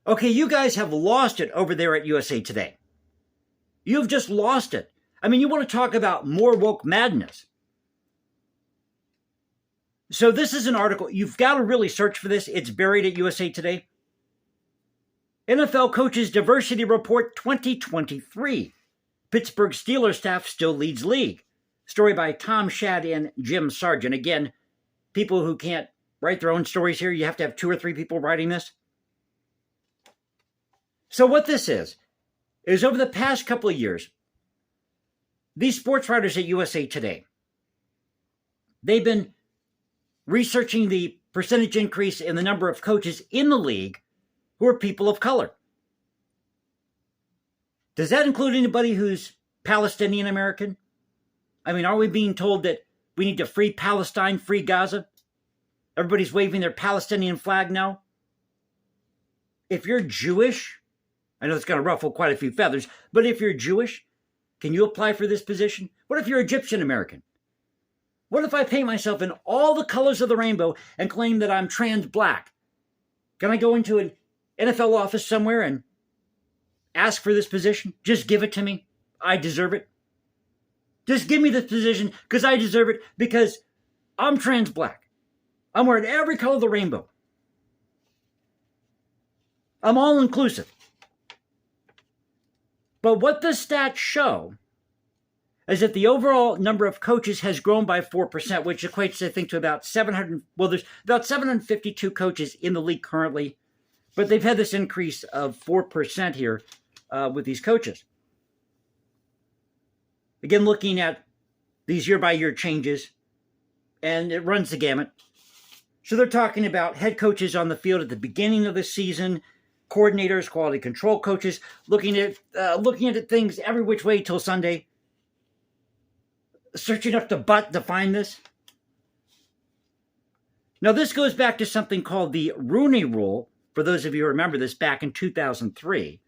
Okay, you guys have lost it over there at USA Today. You've just lost it. I mean, you want to talk about more woke madness. So this is an article. You've got to really search for this. It's buried at USA Today. NFL Coaches Diversity Report 2023. Pittsburgh Steelers staff still leads league. Story by Tom Shad and Jim Sargent. Again, people who can't write their own stories here, you have to have 2 or 3 people writing this. So what this is over the past couple of years, these sports writers at USA Today, they've been researching the percentage increase in the number of coaches in the league who are people of color. Does that include anybody who's Palestinian American? I mean, are we being told that we need to free Palestine, free Gaza? Everybody's waving their Palestinian flag now. If you're Jewish, I know it's going to ruffle quite a few feathers, but if you're Jewish, can you apply for this position? What if you're Egyptian American? What if I paint myself in all the colors of the rainbow and claim that I'm trans black? Can I go into an NFL office somewhere and ask for this position? Just give it to me. I deserve it. Just give me this position because I deserve it, because I'm trans black. I'm wearing every color of the rainbow. I'm all inclusive. But what the stats show is that the overall number of coaches has grown by 4%, which equates, I think, to about 700. Well, there's about 752 coaches in the league currently, but they've had this increase of 4% here with these coaches. Again, looking at these year-by-year changes, and it runs the gamut. So they're talking about head coaches on the field at the beginning of the season, coordinators, quality control coaches, looking at things every which way till Sunday, searching up the butt to find this. Now, this goes back to something called the Rooney Rule, for those of you who remember this, back in 2003.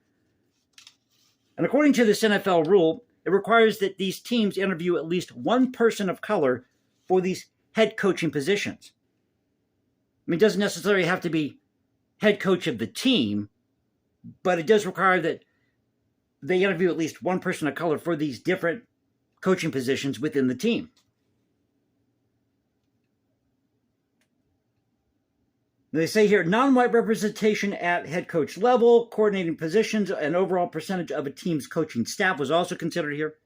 And according to this NFL rule, it requires that these teams interview at least one person of color for these head coaching positions. I mean, it doesn't necessarily have to be head coach of the team, but it does require that they interview at least one person of color for these different coaching positions within the team. They say here, non-white representation at head coach level, coordinating positions, and overall percentage of a team's coaching staff was also considered here.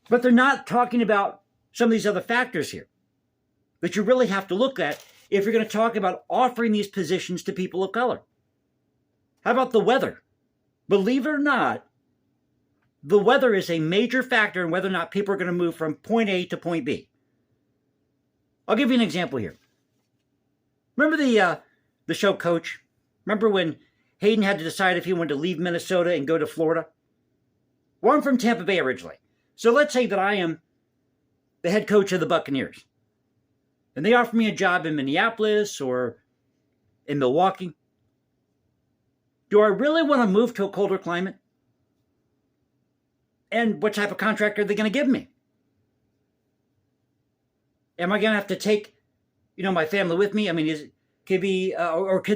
But they're not talking about some of these other factors here that you really have to look at if you're going to talk about offering these positions to people of color. How about the weather? Believe it or not, the weather is a major factor in whether or not people are going to move from point A to point B. I'll give you an example here. Remember the show Coach? Remember when Hayden had to decide if he wanted to leave Minnesota and go to Florida? Well, I'm from Tampa Bay originally. So let's say that I am the head coach of the Buccaneers. And they offer me a job in Minneapolis or in Milwaukee. Do I really want to move to a colder climate? And what type of contract are they going to give me? Am I going to have to take, my family with me? I mean, can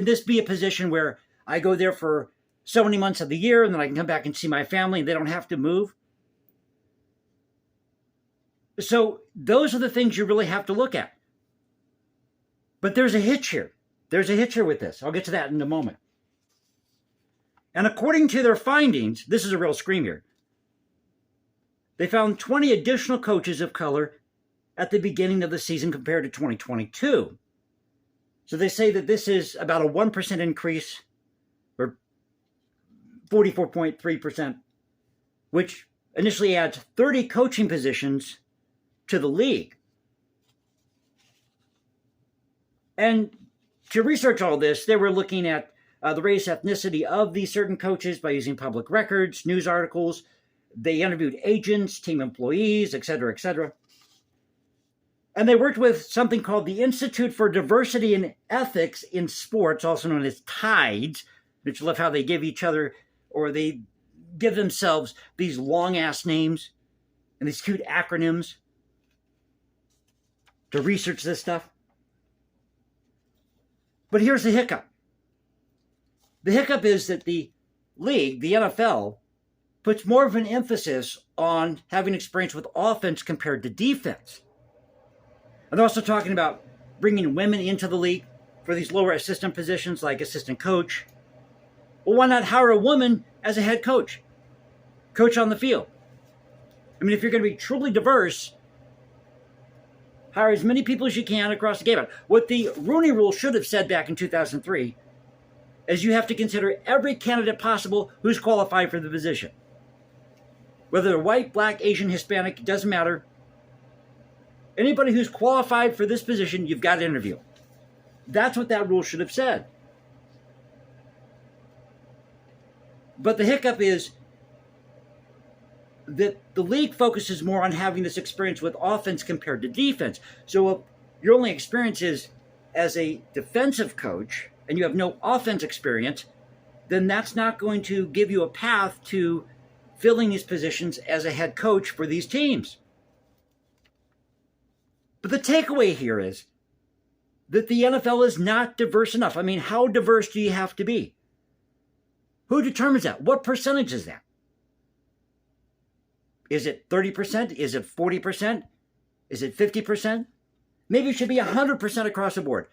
this be a position where I go there for so many months of the year and then I can come back and see my family and they don't have to move? So those are the things you really have to look at. But there's a hitch here. There's a hitch here with this. I'll get to that in a moment. And according to their findings, this is a real scream here. They found 20 additional coaches of color at the beginning of the season compared to 2022. So they say that this is about a 1% increase, or 44.3%, which initially adds 30 coaching positions to the league. And to research all this, they were looking at the race, ethnicity of these certain coaches by using public records, news articles. They interviewed agents, team employees, et cetera, et cetera. And they worked with something called the Institute for Diversity and Ethics in Sports, also known as TIDES, which I love how they give each other, or they give themselves these long-ass names and these cute acronyms to research this stuff. But here's the hiccup. The hiccup is that the league, the NFL, puts more of an emphasis on having experience with offense compared to defense. And they're also talking about bringing women into the league for these lower assistant positions like assistant coach. Well, why not hire a woman as a head coach? Coach on the field. I mean, if you're going to be truly diverse, hire as many people as you can across the gamut. What the Rooney Rule should have said back in 2003 is you have to consider every candidate possible who's qualified for the position. Whether they're white, black, Asian, Hispanic, it doesn't matter. Anybody who's qualified for this position, you've got to interview. That's what that rule should have said. But the hiccup is that the league focuses more on having this experience with offense compared to defense. So if your only experience is as a defensive coach and you have no offense experience, then that's not going to give you a path to filling these positions as a head coach for these teams. But the takeaway here is that the NFL is not diverse enough. I mean, how diverse do you have to be? Who determines that? What percentage is that? Is it 30%? Is it 40%? Is it 50%? Maybe it should be 100% across the board.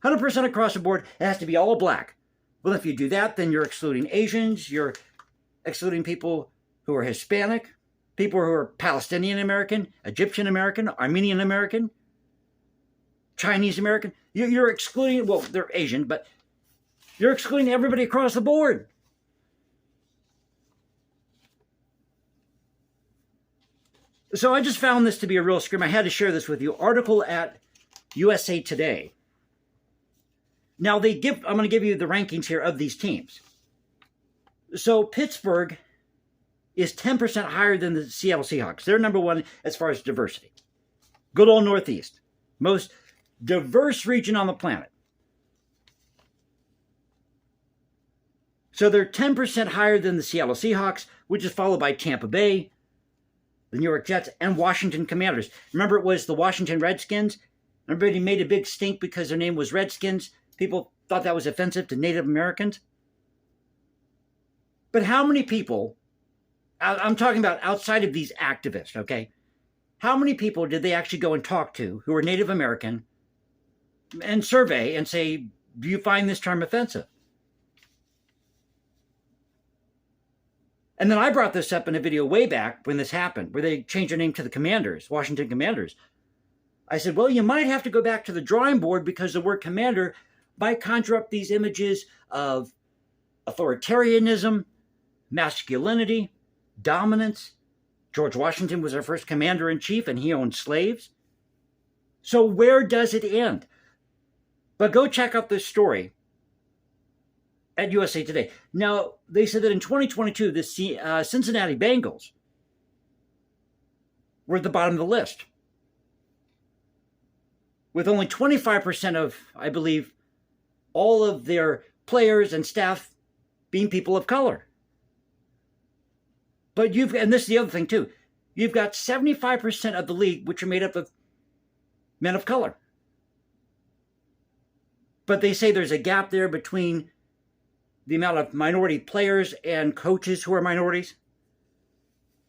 100% across the board, it has to be all black. Well, if you do that, then you're excluding Asians, you're excluding people who are Hispanic, people who are Palestinian American, Egyptian American, Armenian American, Chinese American. You're excluding, well, they're Asian, but you're excluding everybody across the board. So I just found this to be a real scream. I had to share this with you. Article at USA Today. Now I'm going to give you the rankings here of these teams. So Pittsburgh is 10% higher than the Seattle Seahawks. They're number one as far as diversity. Good old Northeast. Most diverse region on the planet. So they're 10% higher than the Seattle Seahawks, which is followed by Tampa Bay, the New York Jets, and Washington Commanders. Remember, it was the Washington Redskins? Everybody made a big stink because their name was Redskins. People thought that was offensive to Native Americans. But how many people, I'm talking about outside of these activists, okay? How many people did they actually go and talk to who are Native American and survey and say, do you find this term offensive? And then I brought this up in a video way back when this happened, where they changed their name to the Commanders, Washington Commanders. I said, well, you might have to go back to the drawing board because the word commander might conjure up these images of authoritarianism, masculinity, dominance. George Washington was our first commander-in-chief, and he owned slaves. So where does it end? But go check out this story at USA Today. Now, they said that in 2022, the Cincinnati Bengals were at the bottom of the list, with only 25% of, I believe, all of their players and staff being people of color. But and this is the other thing too, you've got 75% of the league which are made up of men of color. But they say there's a gap there between the amount of minority players and coaches who are minorities.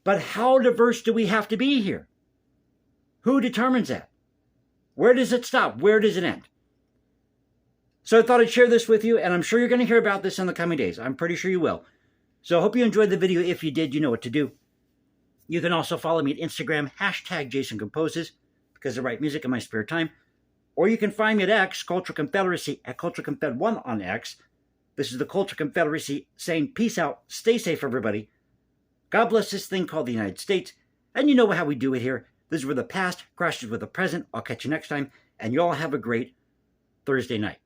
But how diverse do we have to be here? Who determines that? Where does it stop? Where does it end? So I thought I'd share this with you, and I'm sure you're going to hear about this in the coming days. I'm pretty sure you will. So I hope you enjoyed the video. If you did, you know what to do. You can also follow me at Instagram, #JasonComposes, because I write music in my spare time. Or you can find me at X, Culture Confederacy, at CultureConfed1 on X. This is the Culture Confederacy saying peace out, stay safe, everybody. God bless this thing called the United States. And you know how we do it here. This is where the past crashes with the present. I'll catch you next time. And you all have a great Thursday night.